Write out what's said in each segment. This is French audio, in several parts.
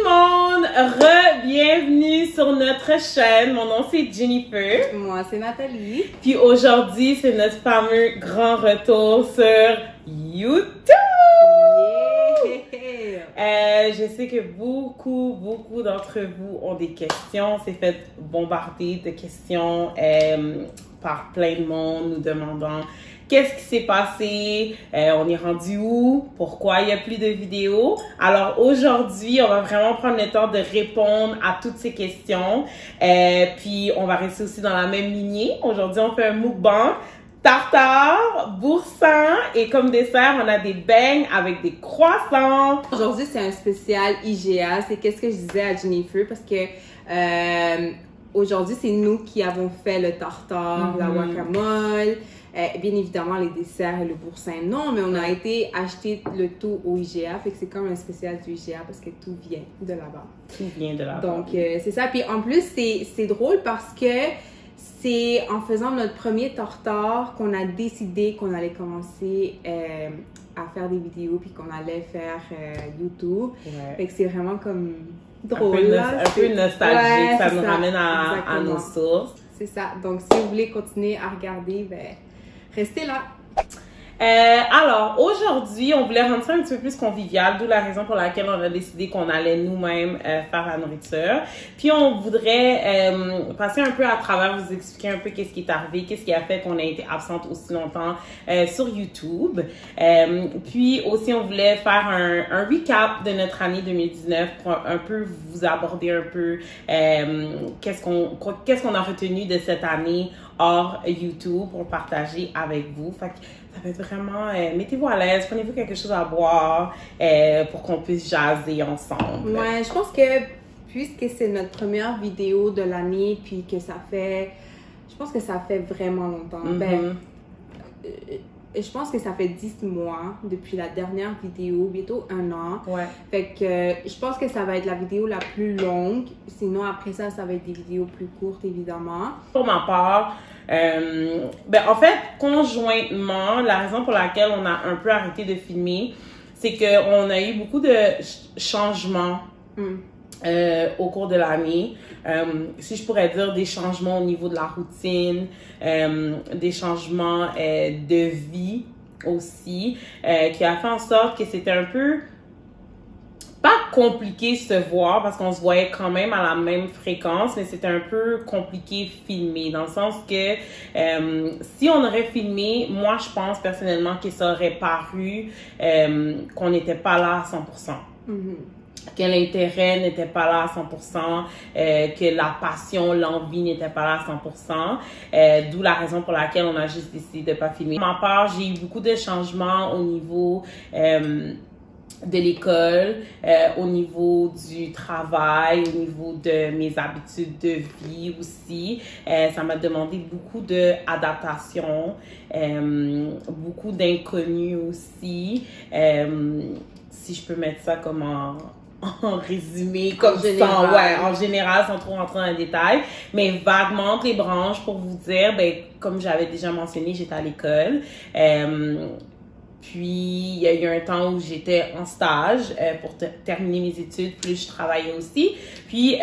le monde, re-bienvenue sur notre chaîne. Mon nom c'est Jennifer. Moi c'est Nathalie. Puis aujourd'hui c'est notre fameux grand retour sur YouTube. Yeah. Je sais que beaucoup d'entre vous ont des questions. On s'est fait bombarder de questions par plein de monde nous demandant qu'est-ce qui s'est passé, on est rendu où, pourquoi il n'y a plus de vidéos. Alors aujourd'hui, on va vraiment prendre le temps de répondre à toutes ces questions. Puis on va rester aussi dans la même lignée. Aujourd'hui, on fait un mukbang. Tartare, boursin et comme dessert, on a des beignes avec des croissants. Aujourd'hui, c'est un spécial IGA. C'est qu'est-ce que je disais à Jennifer parce que aujourd'hui, c'est nous qui avons fait le tartare, la guacamole. Bien évidemment, les desserts et le boursin, non, mais on a été acheter le tout au IGA. Fait que c'est comme un spécial du IGA parce que tout vient de là-bas. Tout vient de là-bas. Donc, c'est ça. Puis en plus, c'est drôle parce que c'est en faisant notre premier tartare qu'on a décidé qu'on allait commencer à faire des vidéos puis qu'on allait faire YouTube. Ouais. Fait que c'est vraiment comme drôle. Un peu nostalgique, ouais, ça nous ça. ramène à nos sources. C'est ça. Donc, si vous voulez continuer à regarder, ben, restez là. Alors, aujourd'hui, on voulait rendre ça un petit peu plus convivial, d'où la raison pour laquelle on a décidé qu'on allait nous-mêmes faire la nourriture. Puis, on voudrait passer un peu à travers, vous expliquer un peu qu'est-ce qui est arrivé, qu'est-ce qui a fait qu'on a été absente aussi longtemps sur YouTube. Puis, aussi, on voulait faire un recap de notre année 2019 pour un peu vous aborder un peu qu'est-ce qu'on a retenu de cette année hors YouTube pour partager avec vous. Fait que ça va être vraiment, mettez-vous à l'aise, prenez-vous quelque chose à boire pour qu'on puisse jaser ensemble. Ouais, je pense que puisque c'est notre première vidéo de l'année, puis que ça fait, je pense que ça fait vraiment longtemps. Ben, je pense que ça fait 10 mois depuis la dernière vidéo, bientôt 1 an. Ouais. Fait que je pense que ça va être la vidéo la plus longue. Sinon, après ça, ça va être des vidéos plus courtes, évidemment. Pour ma part, ben en fait, conjointement, la raison pour laquelle on a un peu arrêté de filmer, c'est qu'on a eu beaucoup de changements au cours de l'année. Si je pourrais dire des changements au niveau de la routine, des changements de vie aussi, qui a fait en sorte que c'était un peu pas compliqué se voir parce qu'on se voyait quand même à la même fréquence, mais c'était un peu compliqué filmer dans le sens que si on aurait filmé, moi je pense personnellement que ça aurait paru qu'on n'était pas là à 100%. Que l'intérêt n'était pas là à 100%, que la passion, l'envie n'était pas là à 100%, d'où la raison pour laquelle on a juste décidé de pas filmer. De ma part, j'ai eu beaucoup de changements au niveau de l'école, au niveau du travail, au niveau de mes habitudes de vie aussi. Ça m'a demandé beaucoup d'adaptation, beaucoup d'inconnus aussi. Si je peux mettre ça comme en résumé, comme ça, ouais, en général, sans trop rentrer dans les détails, mais vaguement entre les branches pour vous dire, ben, comme j'avais déjà mentionné, j'étais à l'école. Puis, il y a eu un temps où j'étais en stage pour terminer mes études, plus je travaillais aussi. Puis,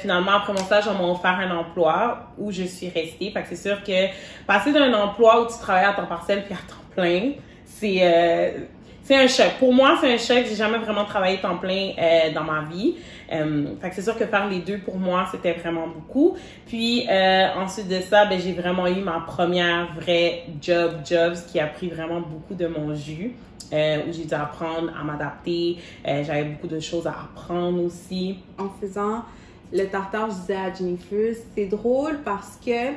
finalement, après mon stage, on m'a offert un emploi où je suis restée. Fait que c'est sûr que passer d'un emploi où tu travailles à temps partiel puis à temps plein, c'est un choc. Pour moi, c'est un choc. J'ai jamais vraiment travaillé temps plein dans ma vie. Fait que c'est sûr que faire les deux, pour moi, c'était vraiment beaucoup. Puis, ensuite de ça, ben, j'ai vraiment eu ma première vraie job, ce qui a pris vraiment beaucoup de mon jus, où j'ai dû apprendre à m'adapter. J'avais beaucoup de choses à apprendre aussi. En faisant le tartare, je disais à Jennifer, c'est drôle parce que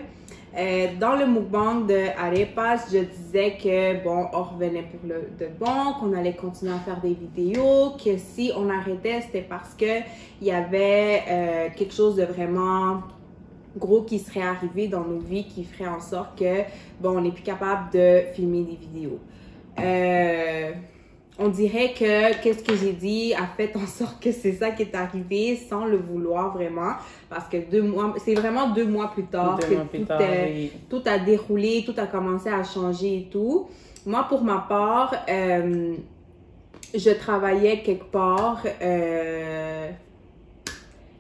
dans le mukbang de Arepas, je disais que bon, on revenait pour de bon, qu'on allait continuer à faire des vidéos, que si on arrêtait, c'était parce que il y avait quelque chose de vraiment gros qui serait arrivé dans nos vies qui ferait en sorte que bon, on n'est plus capable de filmer des vidéos. On dirait que qu'est-ce que j'ai dit a fait en sorte que c'est ça qui est arrivé sans le vouloir vraiment. Parce que 2 mois, c'est vraiment 2 mois plus tard que tout a déroulé, tout a commencé à changer et tout. Moi, pour ma part, je travaillais quelque part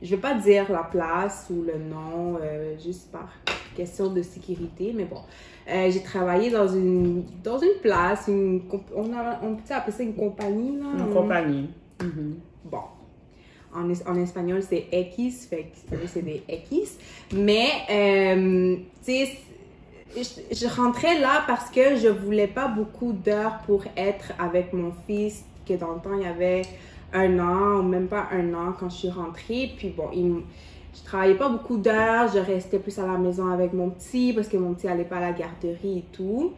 je vais pas dire la place ou le nom, juste par question de sécurité, mais bon. J'ai travaillé dans une place, on peut appeler ça une compagnie, là? Une compagnie. Bon. En espagnol, c'est X, fait que c'est des X. Mais, tu sais, je rentrais là parce que je voulais pas beaucoup d'heures pour être avec mon fils, que dans le temps, il y avait 1 an, ou même pas 1 an quand je suis rentrée. Puis bon, je travaillais pas beaucoup d'heures, je restais plus à la maison avec mon petit parce que mon petit allait pas à la garderie et tout.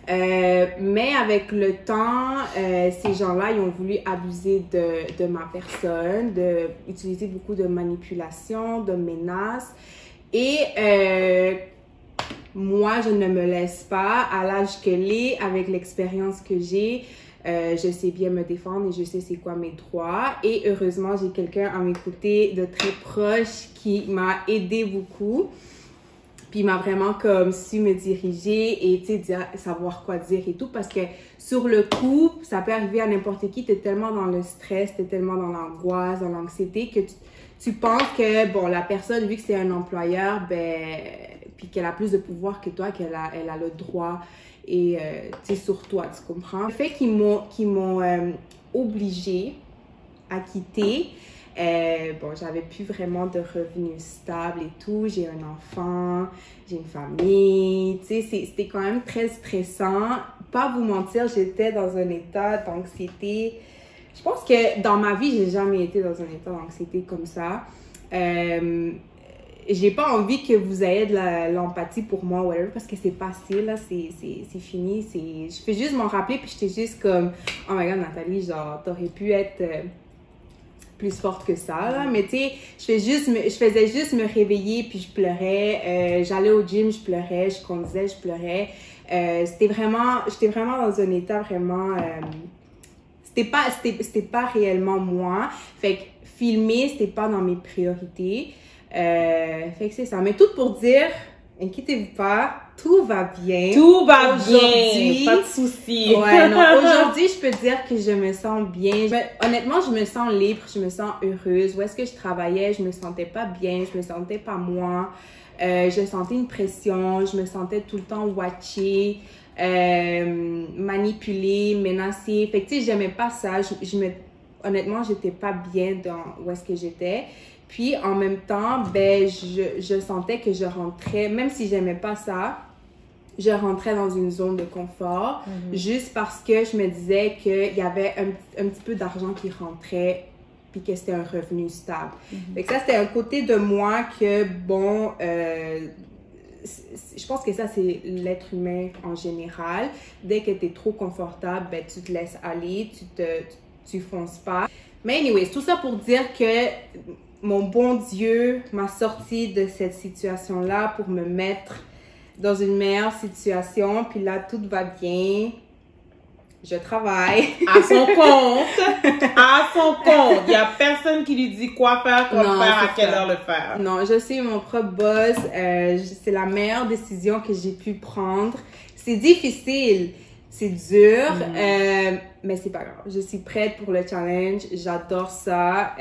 Mais avec le temps, ces gens-là, ils ont voulu abuser de ma personne, utiliser beaucoup de manipulation, de menaces. Et moi, je ne me laisse pas, à l'âge que j'ai, avec l'expérience que j'ai, je sais bien me défendre et je sais c'est quoi mes droits. Et heureusement, j'ai quelqu'un à mes côtés de très proche qui m'a aidé beaucoup. Puis il m'a vraiment comme su me diriger et tu sais, savoir quoi dire et tout. Parce que sur le coup, ça peut arriver à n'importe qui. T'es tellement dans le stress, t'es tellement dans l'angoisse, dans l'anxiété que tu penses que, bon, la personne, vu que c'est un employeur, ben, puis qu'elle a plus de pouvoir que toi, elle a le droit et, tu sais, sur toi, tu comprends? Le fait qu'ils m'ont obligée à quitter, bon, j'avais plus vraiment de revenus stables et tout. J'ai un enfant, j'ai une famille. Tu sais, c'était quand même très stressant. Pas vous mentir, j'étais dans un état d'anxiété. Je pense que dans ma vie, j'ai jamais été dans un état d'anxiété comme ça. J'ai pas envie que vous ayez de l'empathie pour moi, whatever, parce que c'est passé, là, c'est fini. Je fais juste m'en rappeler, puis j'étais juste comme, oh my god, Nathalie, genre, t'aurais pu être plus forte que ça, là. Mais tu sais, je faisais juste me réveiller, puis je pleurais. J'allais au gym, je pleurais. Je conduisais, je pleurais. J'étais vraiment dans un état vraiment... c'était pas réellement moi. Fait que filmer, c'était pas dans mes priorités. Fait que c'est ça. Mais tout pour dire, inquiétez-vous pas, tout va bien. Tout va bien, pas de soucis. Ouais, non, aujourd'hui, je peux dire que je me sens bien. Honnêtement, je me sens libre, je me sens heureuse. Où est-ce que je travaillais, je me sentais pas bien, je me sentais pas moi. Je sentais une pression, je me sentais tout le temps watchée, manipulée, menacée. Fait que tu sais, j'aimais pas ça. Honnêtement, j'étais pas bien dans où est-ce que j'étais. Puis, en même temps, ben, je sentais que je rentrais, même si j'aimais pas ça, je rentrais dans une zone de confort, juste parce que je me disais qu'il y avait un petit peu d'argent qui rentrait, puis que c'était un revenu stable. Fait que ça, c'était un côté de moi que, bon, je pense que ça, c'est l'être humain en général. Dès que tu es trop confortable, ben, tu te laisses aller, tu fonces pas. Mais anyways, tout ça pour dire que mon bon Dieu m'a sorti de cette situation-là pour me mettre dans une meilleure situation. Puis là, tout va bien. Je travaille. À son compte. À son compte. Il n'y a personne qui lui dit quoi faire, à quelle heure le faire. Non, je suis mon propre boss. C'est la meilleure décision que j'ai pu prendre. C'est difficile. C'est dur. Mais c'est pas grave. Je suis prête pour le challenge. J'adore ça.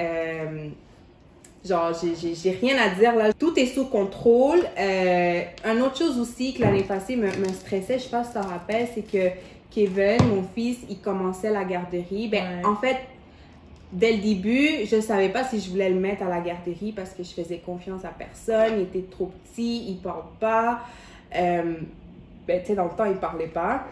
Genre, j'ai rien à dire là. Tout est sous contrôle. Une autre chose aussi que l'année passée me stressait, je sais pas si tu te rappelles, c'est que Kevin, mon fils, il commençait la garderie. Ben, en fait, dès le début, je savais pas si je voulais le mettre à la garderie parce que je faisais confiance à personne. Il était trop petit, il parle pas. Ben, tu sais, dans le temps, il parlait pas.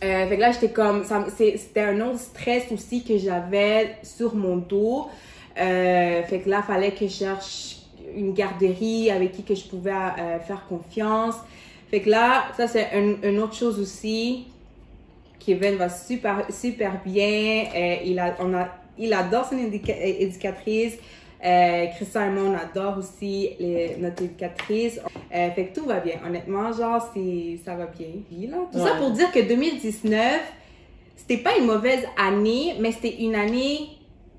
Fait que là, j'étais comme... C'était un autre stress aussi que j'avais sur mon dos. Fait que là, il fallait que je cherche une garderie avec qui que je pouvais faire confiance. Fait que là, ça, c'est une autre chose aussi. Kevin va super bien. Il adore son éducatrice. Christian et moi, on adore aussi notre éducatrice. Fait que tout va bien. Honnêtement, genre, ça va bien. Là. Tout ça pour dire que 2019, c'était pas une mauvaise année, mais c'était une année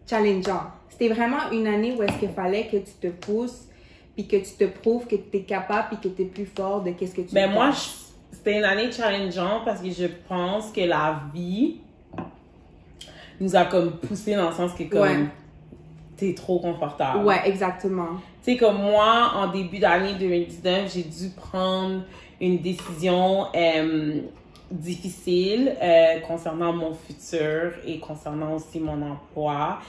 challengeante. C'était vraiment une année où est-ce qu'il fallait que tu te pousses, puis que tu te prouves que tu es capable, puis que tu es plus fort de qu'est-ce que tu Ben moi, c'était une année challengeante parce que je pense que la vie nous a comme poussé dans le sens que comme... t'es trop confortable. Ouais, exactement. Tu sais, comme moi, en début d'année 2019, j'ai dû prendre une décision difficile concernant mon futur et concernant aussi mon emploi,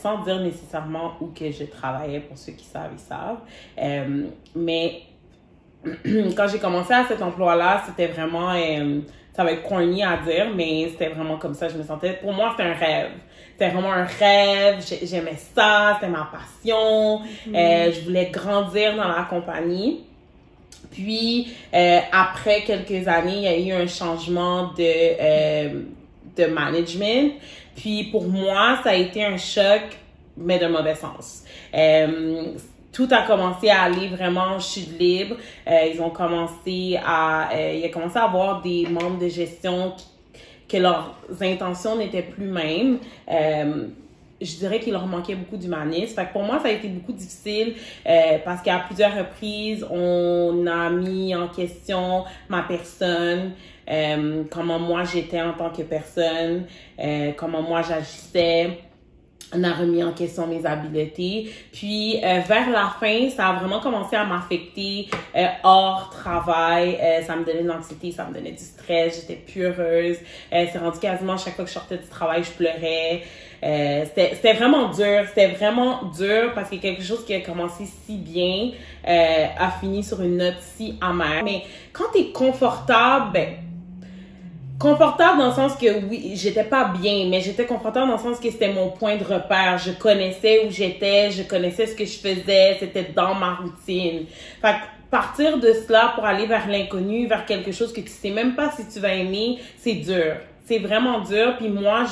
sans dire nécessairement où que je travaillais, pour ceux qui savent, ils savent. Mais quand j'ai commencé à cet emploi-là, c'était vraiment, ça va être corny à dire, mais c'était vraiment comme ça, je me sentais, pour moi, c'était un rêve. C'était vraiment un rêve, j'aimais ça, c'était ma passion, je voulais grandir dans la compagnie. Puis, après quelques années, il y a eu un changement de management. Puis, pour moi, ça a été un choc, mais de mauvais sens. Tout a commencé à aller vraiment chute libre. Il a commencé à avoir des membres de gestion que leurs intentions n'étaient plus mêmes. Je dirais qu'il leur manquait beaucoup d'humanisme. Fait que pour moi, ça a été beaucoup difficile parce qu'à plusieurs reprises, on a mis en question ma personne, comment moi j'étais en tant que personne, comment moi j'agissais. On a remis en question mes habiletés. Puis, vers la fin, ça a vraiment commencé à m'affecter hors travail. Ça me donnait de l'anxiété, ça me donnait du stress. J'étais plus heureuse. C'est rendu quasiment chaque fois que je sortais du travail, je pleurais. C'était vraiment dur. C'était vraiment dur parce que quelque chose qui a commencé si bien a fini sur une note si amère. Mais quand t'es confortable, ben, confortable dans le sens que oui, j'étais pas bien, mais j'étais confortable dans le sens que c'était mon point de repère. Je connaissais où j'étais, je connaissais ce que je faisais, c'était dans ma routine. Fait que partir de cela pour aller vers l'inconnu, vers quelque chose que tu sais même pas si tu vas aimer, c'est dur. C'est vraiment dur. Puis moi,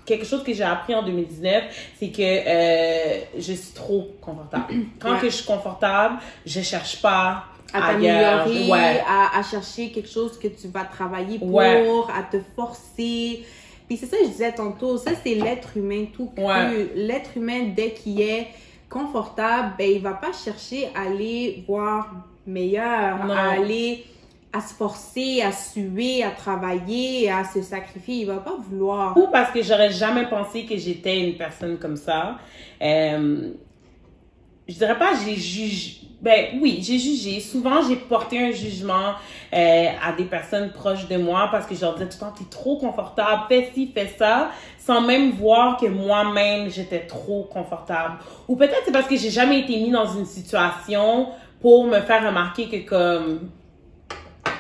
quelque chose que j'ai appris en 2019, c'est que je suis trop confortable. Quand que je suis confortable, je cherche pas à t'améliorer, à chercher quelque chose que tu vas travailler pour, à te forcer. Puis c'est ça que je disais tantôt, ça c'est l'être humain tout cru. L'être humain, dès qu'il est confortable, ben il va pas chercher à aller voir meilleur, à se forcer, à suer, à travailler, à se sacrifier. Il va pas vouloir. Ou parce que j'aurais jamais pensé que j'étais une personne comme ça. Je dirais pas j'ai jugé. Ben oui, j'ai jugé. Souvent, j'ai porté un jugement à des personnes proches de moi parce que je leur disais tout le temps, t'es trop confortable, fais ci, fais ça, sans même voir que moi-même, j'étais trop confortable. Ou peut-être c'est parce que j'ai jamais été mis dans une situation pour me faire remarquer que comme...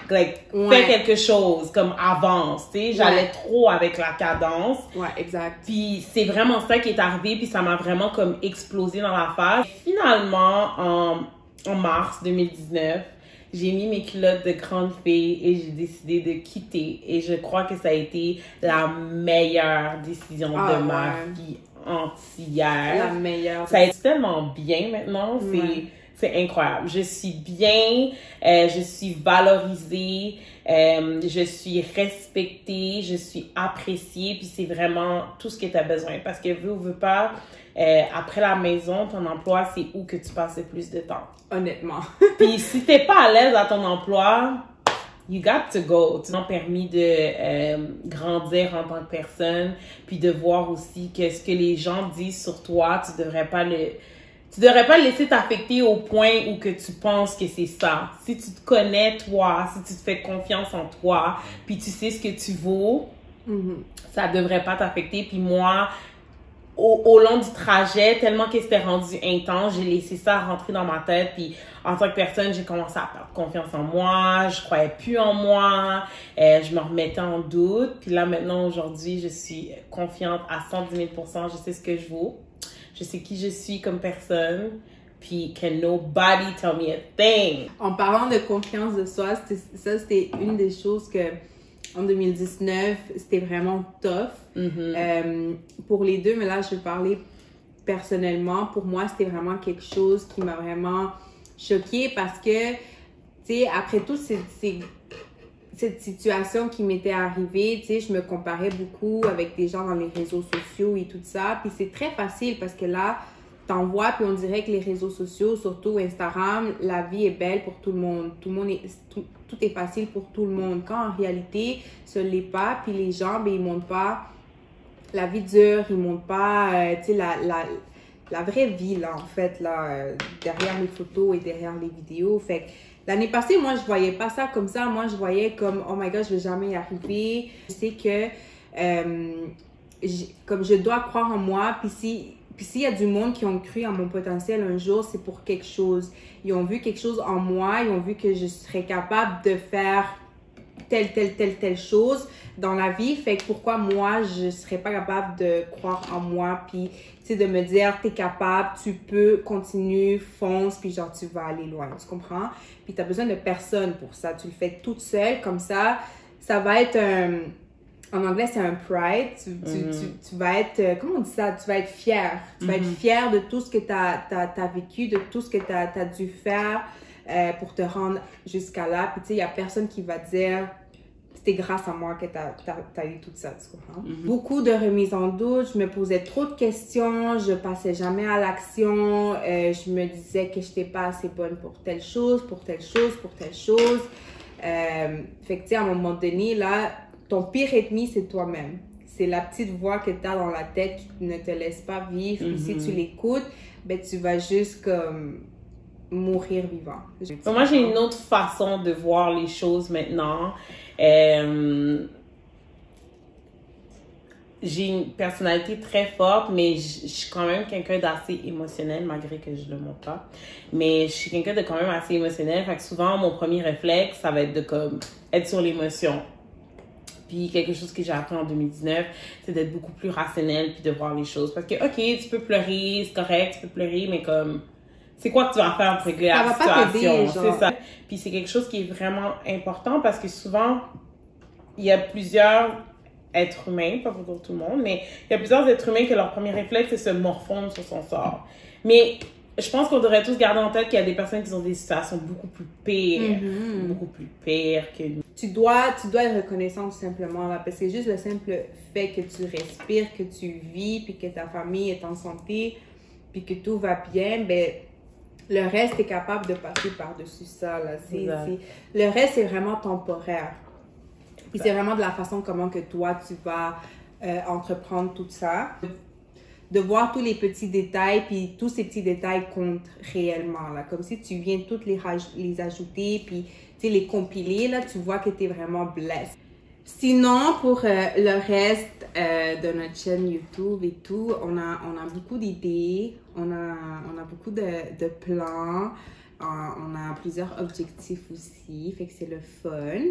fais quelque chose, comme avance, tu sais, j'allais trop avec la cadence. Ouais, exact. Puis c'est vraiment ça qui est arrivé, puis ça m'a vraiment comme explosé dans la face. Finalement, en mars 2019, j'ai mis mes culottes de grande fille et j'ai décidé de quitter. Et je crois que ça a été la meilleure décision de ma vie entière. La meilleure. Ça a été tellement bien maintenant, c'est incroyable. Je suis bien, je suis valorisée, je suis respectée, je suis appréciée, puis c'est vraiment tout ce que tu as besoin. Parce que veux ou veux pas, après la maison, ton emploi, c'est où que tu passes le plus de temps. Honnêtement. Puis si t'es pas à l'aise à ton emploi, you got to go. Tu m'as permis de grandir en tant que personne, puis de voir aussi que ce que les gens disent sur toi, tu devrais pas le laisser t'affecter au point où que tu penses que c'est ça. Si tu te connais, toi, si tu te fais confiance en toi, puis tu sais ce que tu vaux, ça devrait pas t'affecter. Puis moi, au long du trajet, tellement que c'était rendu intense, j'ai laissé ça rentrer dans ma tête. Puis en tant que personne, j'ai commencé à perdre confiance en moi. Je croyais plus en moi. Je me remettais en doute. Puis là, maintenant, aujourd'hui, je suis confiante à 110 000 %. Je sais ce que je vaux. Je sais qui je suis comme personne. Puis can nobody tell me a thing. En parlant de confiance de soi, c'était une des choses que en 2019, c'était vraiment tough pour les deux. Mais là, je vais parler personnellement. Pour moi, c'était vraiment quelque chose qui m'a vraiment choquée parce que, tu sais, après tout cette situation qui m'était arrivée, tu sais, je me comparais beaucoup avec des gens dans les réseaux sociaux et tout ça. Puis c'est très facile parce que là, t'en vois, puis on dirait que les réseaux sociaux, surtout Instagram, la vie est belle pour tout le monde. Tout est facile pour tout le monde. Quand en réalité, ce l'est pas, puis les gens, ben, ils montrent pas la vie dure, ils montrent pas, tu sais, la vraie vie, là, en fait, là, derrière les photos et derrière les vidéos. Fait que l'année passée, moi, je voyais pas ça comme ça. Moi, je voyais comme, oh my God, je vais jamais y arriver. Je sais que, comme je dois croire en moi, puis s'il y a du monde qui ont cru en mon potentiel un jour, c'est pour quelque chose. Ils ont vu quelque chose en moi, ils ont vu que je serais capable de faire telle chose dans la vie. Fait que pourquoi moi, je serais pas capable de croire en moi, puis tu sais, de me dire, t'es capable, tu peux, continue, fonce, puis genre, tu vas aller loin, tu comprends? Puis t'as besoin de personne pour ça. Tu le fais toute seule, comme ça va être un... En anglais, c'est un pride. Tu vas être... Comment on dit ça? Tu vas être fier. Tu vas être fier de tout ce que t'as vécu, de tout ce que t'as dû faire pour te rendre jusqu'à là. Puis tu sais, il n'y a personne qui va dire... C'était grâce à moi que t'as eu tout ça, tu comprends? Beaucoup de remises en doute. Je me posais trop de questions. Je passais jamais à l'action. Je me disais que je n'étais pas assez bonne pour telle chose, pour telle chose, pour telle chose. Fait que tu sais, à un moment donné, là... Ton pire ennemi, c'est toi-même. C'est la petite voix que tu as dans la tête qui ne te laisse pas vivre. Et si tu l'écoutes, ben, tu vas juste comme mourir vivant. Moi, j'ai une autre façon de voir les choses maintenant. J'ai une personnalité très forte, mais je suis quand même quelqu'un d'assez émotionnel, malgré que je le montre pas. Mais je suis quelqu'un de quand même assez émotionnel. Fait que souvent, mon premier réflexe, ça va être de comme être sur l'émotion. Puis quelque chose que j'ai appris en 2019, c'est d'être beaucoup plus rationnel puis de voir les choses. Parce que, OK, tu peux pleurer, c'est correct, tu peux pleurer, mais comme, c'est quoi que tu vas faire pour régler la situation? C'est ça. Puis c'est quelque chose qui est vraiment important parce que souvent, il y a plusieurs êtres humains, pas pour tout le monde, mais il y a plusieurs êtres humains que leur premier réflexe, c'est se morfondre sur son sort. Mais je pense qu'on devrait tous garder en tête qu'il y a des personnes qui ont des situations beaucoup plus pires, beaucoup plus pires que nous. Tu dois être reconnaissant tout simplement, là, parce que juste le simple fait que tu respires, que tu vis, puis que ta famille est en santé, puis que tout va bien, ben le reste est capable de passer par-dessus ça, là. Le reste, c'est vraiment temporaire. Puis c'est vraiment de la façon comment que toi, tu vas entreprendre tout ça. De voir tous les petits détails, puis tous ces petits détails comptent réellement, là. Comme si tu viens toutes les ajouter, puis tu sais, les compiler, là, tu vois que tu es vraiment blessé. Sinon, pour le reste de notre chaîne YouTube et tout, on a beaucoup d'idées, on a beaucoup de plans, on a plusieurs objectifs aussi, fait que c'est le fun.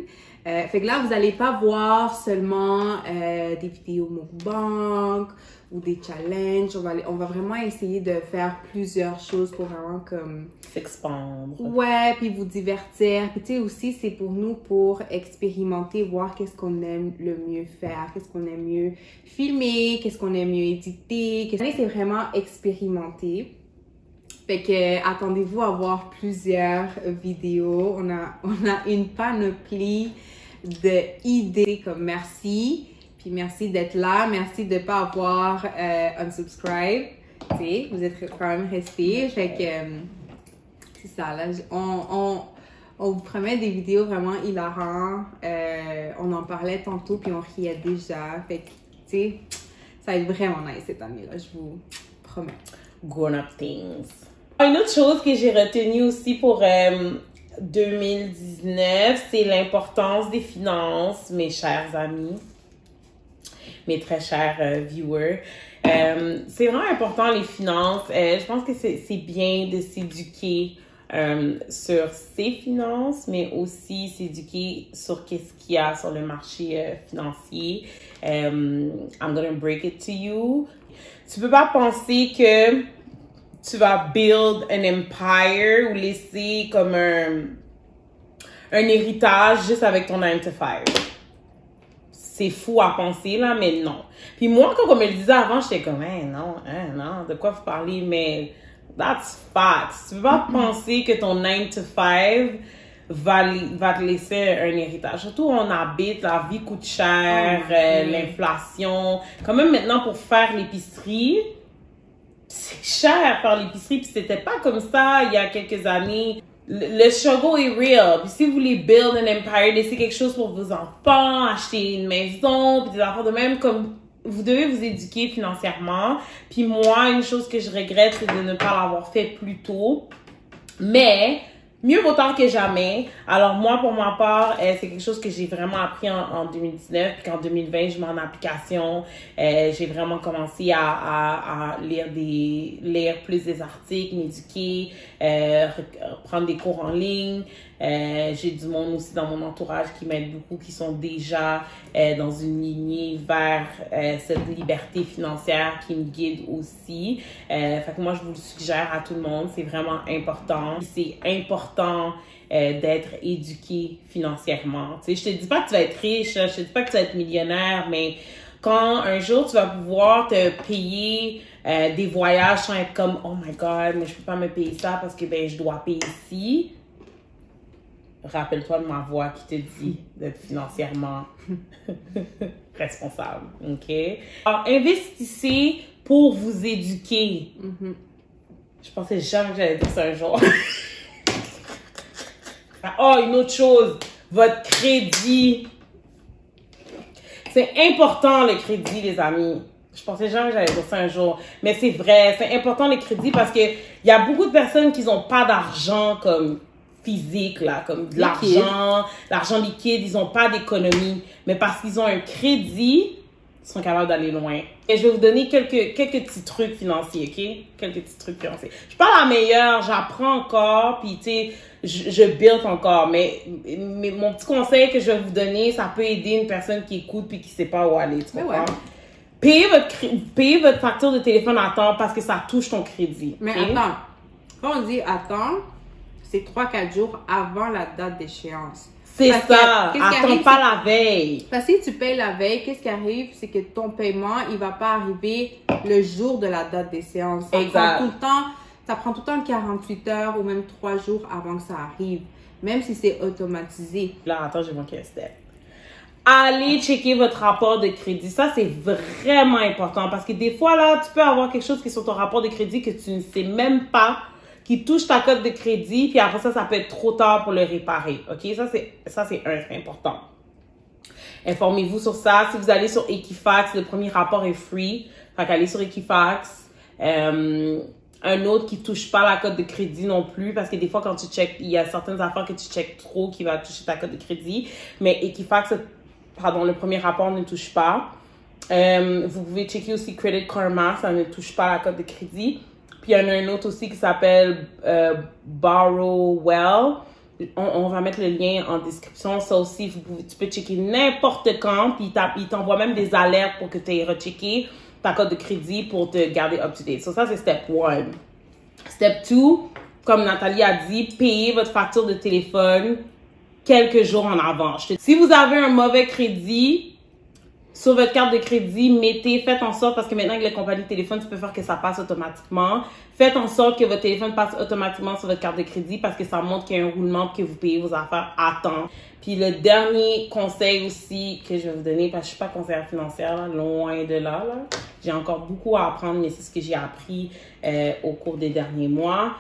Fait que là, vous n'allez pas voir seulement des vidéos mukbang ou des challenges. On va vraiment essayer de faire plusieurs choses pour vraiment comme... s'expandre. Ouais, puis vous divertir. Puis tu sais aussi, c'est pour nous pour expérimenter, voir qu'est-ce qu'on aime le mieux faire, qu'est-ce qu'on aime mieux filmer, qu'est-ce qu'on aime mieux éditer. C'est vraiment expérimenter. Fait que attendez-vous à voir plusieurs vidéos. On a une panoplie d'idées comme merci. Puis merci d'être là. Merci de ne pas avoir unsubscribe. Tu sais, vous êtes quand même restés. Fait que c'est ça. Là, on vous promet des vidéos vraiment hilarantes. On en parlait tantôt puis on riait déjà. Fait que, tu sais, ça va être vraiment nice cette année-là. Je vous promets. Grown up things. Une autre chose que j'ai retenue aussi pour 2019, c'est l'importance des finances, mes chers amis, mes très chers viewers. C'est vraiment important, les finances. Je pense que c'est bien de s'éduquer sur ses finances, mais aussi s'éduquer sur qu'est-ce qu'il y a sur le marché financier. I'm gonna break it to you. Tu peux pas penser que tu vas build an empire ou laisser comme un héritage juste avec ton 9 to 5. C'est fou à penser, là, mais non. Puis moi, quand on me le disait avant, j'étais comme, non, de quoi vous parlez? Mais that's facts. Tu peux pas penser que ton 9 to 5 va te laisser un héritage. Surtout, on habite, la vie coûte cher, l'inflation. Quand même, maintenant, pour faire l'épicerie, c'est cher faire l'épicerie, puis c'était pas comme ça il y a quelques années. Le struggle est real. Puis si vous voulez build an empire, laisser quelque chose pour vos enfants, acheter une maison, puis des affaires de même, comme vous devez vous éduquer financièrement. Puis moi, une chose que je regrette, c'est de ne pas l'avoir fait plus tôt. Mais mieux vaut tard que jamais. Alors moi, pour ma part, c'est quelque chose que j'ai vraiment appris en 2019. Puis qu'en 2020, je mets en application. J'ai vraiment commencé à lire plus des articles, m'éduquer, prendre des cours en ligne. J'ai du monde aussi dans mon entourage qui m'aide beaucoup, qui sont déjà dans une lignée vers cette liberté financière qui me guide aussi. Fait que moi, je vous le suggère à tout le monde. C'est vraiment important. C'est important d'être éduqué financièrement. Tu sais, je te dis pas que tu vas être riche, je te dis pas que tu vas être millionnaire, mais quand un jour tu vas pouvoir te payer des voyages sans être comme « Oh my God, mais je peux pas me payer ça parce que ben je dois payer ici », rappelle-toi de ma voix qui te dit d'être financièrement responsable, OK? Alors, investissez pour vous éduquer. Je pensais jamais que j'allais dire ça un jour. Oh, une autre chose, votre crédit. C'est important le crédit, les amis. Je pensais jamais que j'allais dire ça un jour. Mais c'est vrai, c'est important le crédit parce que il y a beaucoup de personnes qui n'ont pas d'argent comme physique, là, comme de l'argent liquide, ils n'ont pas d'économie. Mais parce qu'ils ont un crédit, ils sont capables d'aller loin. Et je vais vous donner quelques petits trucs financiers, OK? Quelques petits trucs financiers. Je suis pas la meilleure, j'apprends encore, puis tu sais, je build encore. Mais mon petit conseil que je vais vous donner, ça peut aider une personne qui écoute puis qui sait pas où aller, tu comprends? Ouais. Payez votre facture de téléphone à temps parce que ça touche ton crédit. Mais okay? Attends, quand on dit attends, c'est 3-4 jours avant la date d'échéance. C'est ça, attends pas la veille. Parce que si tu payes la veille, qu'est-ce qui arrive? C'est que ton paiement, il va pas arriver le jour de la date d'échéance. Ça prend tout le temps 48 heures ou même 3 jours avant que ça arrive. Même si c'est automatisé. Là, attends, j'ai manqué un step. Allez checker votre rapport de crédit. Ça, c'est vraiment important parce que des fois, là, tu peux avoir quelque chose qui est sur ton rapport de crédit que tu ne sais même pas, qui touche ta cote de crédit, puis après ça peut être trop tard pour le réparer. OK? Ça, c'est important. Informez-vous sur ça. Si vous allez sur Equifax, le premier rapport est free. Fait qu'allez sur Equifax. Un autre qui touche pas la cote de crédit non plus, parce que des fois, quand tu checkes, il y a certaines affaires que tu checkes trop qui va toucher ta cote de crédit. Mais Equifax, le premier rapport ne touche pas. Vous pouvez checker aussi Credit Karma, ça ne touche pas la cote de crédit. Puis il y en a un autre aussi qui s'appelle Borrowwell. On va mettre le lien en description. Ça aussi, tu peux checker n'importe quand. Puis il t'envoie même des alertes pour que tu aies rechecké ta cote de crédit pour te garder up-to-date. So, ça, c'est step 1. Step 2, comme Nathalie a dit, payez votre facture de téléphone quelques jours en avance. Si vous avez un mauvais crédit, sur votre carte de crédit, faites en sorte, parce que maintenant avec les compagnies de téléphone, tu peux faire que ça passe automatiquement. Faites en sorte que votre téléphone passe automatiquement sur votre carte de crédit parce que ça montre qu'il y a un roulement et que vous payez vos affaires à temps. Puis le dernier conseil aussi que je vais vous donner, parce que je suis pas conseillère financière, là, loin de là. J'ai encore beaucoup à apprendre, mais c'est ce que j'ai appris au cours des derniers mois.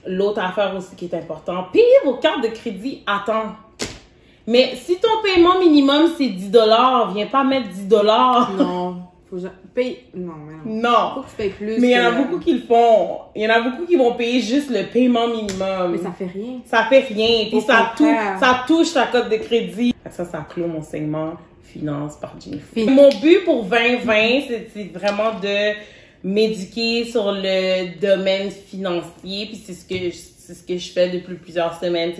L'autre affaire aussi qui est importante, payez vos cartes de crédit à temps. Mais si ton paiement minimum, c'est 10$, viens pas mettre 10$. Non. Faut payer. Non, mais non. Faut que tu payes plus. Mais il y en a beaucoup qui le font. Il y en a beaucoup qui vont payer juste le paiement minimum. Mais ça fait rien. Ça fait rien. Puis ça touche ta cote de crédit. Ça clôt mon segment finance par Jennifer. Mon but pour 2020, c'est vraiment de m'éduquer sur le domaine financier. Puis c'est ce que je fais depuis plusieurs semaines.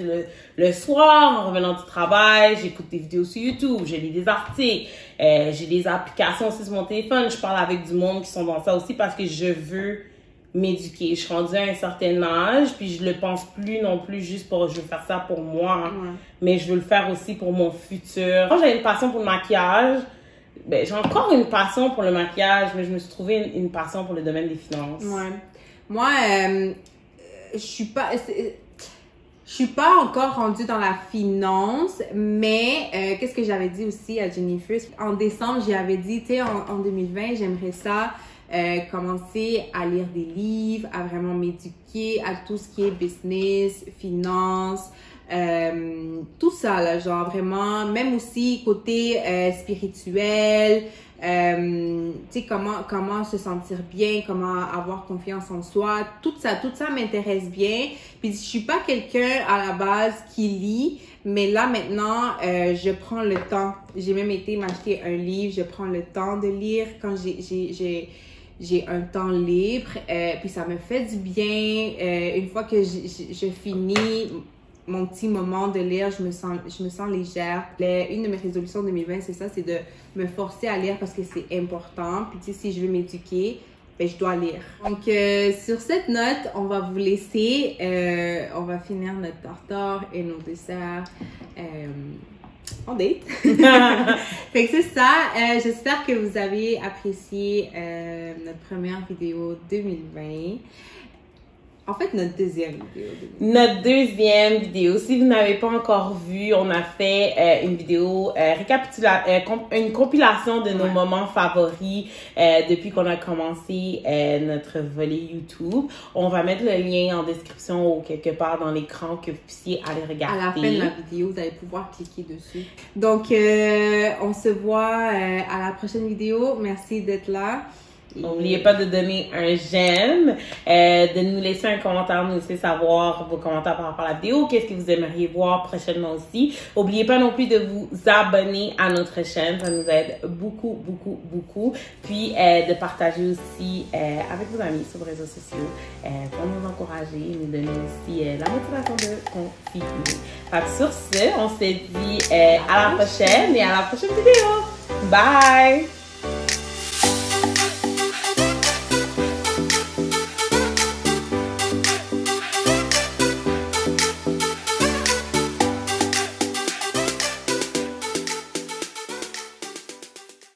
Le soir, en revenant du travail, j'écoute des vidéos sur YouTube, je lis des articles, j'ai des applications aussi sur mon téléphone. Je parle avec du monde qui sont dans ça aussi parce que je veux m'éduquer. Je suis rendue à un certain âge, puis je le pense plus non plus juste pour je veux faire ça pour moi, mais je veux le faire aussi pour mon futur. Quand j'ai une passion pour le maquillage, j'ai encore une passion pour le maquillage, mais je me suis trouvé une passion pour le domaine des finances. Ouais. Moi, je suis pas encore rendue dans la finance, mais qu'est-ce que j'avais dit aussi à Jennifer? En décembre, j'avais dit, tu sais, en 2020, j'aimerais ça commencer à lire des livres, à vraiment m'éduquer à tout ce qui est business, finance, tout ça, là, genre vraiment, même aussi côté spirituel, tu sais, comment se sentir bien, comment avoir confiance en soi, tout ça m'intéresse bien. Puis je suis pas quelqu'un à la base qui lit, mais là maintenant, je prends le temps. J'ai même été m'acheter un livre, je prends le temps de lire quand j'ai un temps libre, puis ça me fait du bien. Une fois que je finis mon petit moment de lire, je me sens légère. Une de mes résolutions 2020, c'est ça, c'est de me forcer à lire parce que c'est important. Puis tu sais, si je veux m'éduquer, ben, je dois lire. Donc, sur cette note, on va vous laisser. On va finir notre tartare et nos desserts en date. Fait que c'est ça. J'espère que vous avez apprécié notre première vidéo 2020. En fait, notre deuxième vidéo. Notre deuxième vidéo. Si vous n'avez pas encore vu, on a fait une vidéo une compilation de nos moments favoris depuis qu'on a commencé notre volet YouTube. On va mettre le lien en description ou quelque part dans l'écran que vous puissiez aller regarder. À la fin de la vidéo, vous allez pouvoir cliquer dessus. Donc, on se voit à la prochaine vidéo. Merci d'être là. N'oubliez pas de donner un j'aime, de nous laisser un commentaire, nous laisser savoir vos commentaires par rapport à la vidéo, qu'est-ce que vous aimeriez voir prochainement aussi. N'oubliez pas non plus de vous abonner à notre chaîne, ça nous aide beaucoup, beaucoup, beaucoup. Puis de partager aussi avec vos amis sur les réseaux sociaux pour nous encourager, nous donner aussi la motivation de continuer. Sur ce, on se dit à la prochaine et à la prochaine vidéo. Bye!